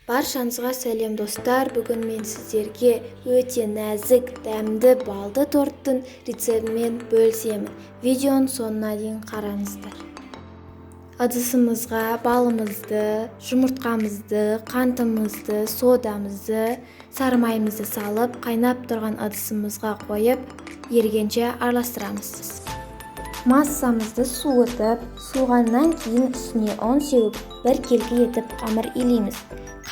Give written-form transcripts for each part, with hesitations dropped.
Баршаңызға сәлем достар. Бүгін мен сіздерге өте нәзік, дәмді балды торттың рецептімен бөлісемін. Видеоның соңына дейін қараңыздар. Ыдысымызға балымызды, жұмыртқамызды, қантымызды, содамызды, сары майымызды салып, қайнап тұрған ыдысымызға қойып, ергенше араластырамыз. Массамызды суытып, суығаннан кейін үстіне ұн сеуіп, бір келгі етіп қамыр илейміз.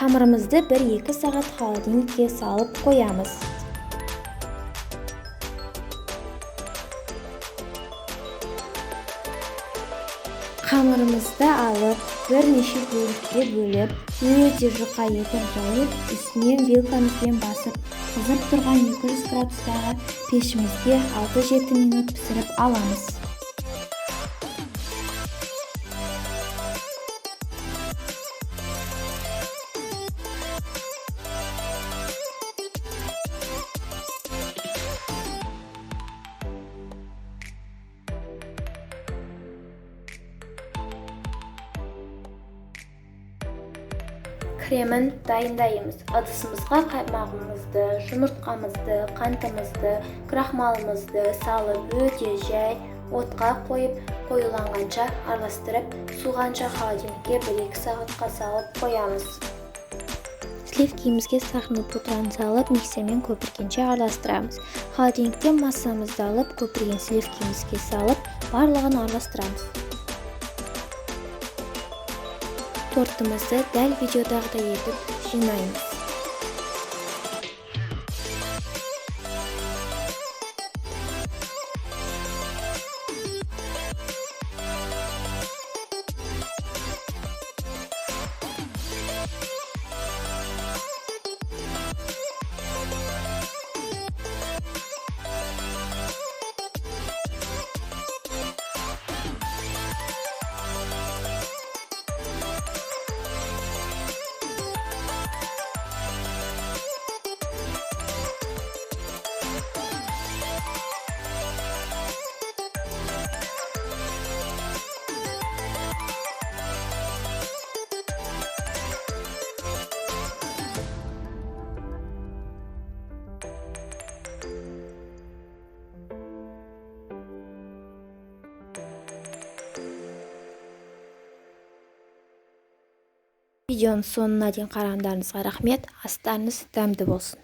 Қамырымызды 1-2 сағат холодильникке салып қоямыз. Қамырымызды алып, бірнеше бөлікке бөліп, өте жұқа етіп жайып, үстінен вилкамызбен басып, қызып тұрған 200 градустағы пешімізде 6-7 минут пісіріп аламыз. Кремін дайындаймыз. Ыдысымызға қаймағымызды, жұмыртқамызды, қантымызды, крахмалымызды салып, өте жай отқа қойып, қоюланғанша араластырып, суығанша холодильникке 1-2 сағатқа салып қоямыз. Сливкимізге сахарный пудраны салып, миксермен көпіргенше араластырамыз. Холодильниктен массамызды алып, көпірген сливкимізге салып, барлығын араластырамыз. Тортымызды дәл видеодағыдай етіп жинаймыз. Видеоның соңына дейін қарағандарыңызға рахмет. Астарыңыз дәмді болсын.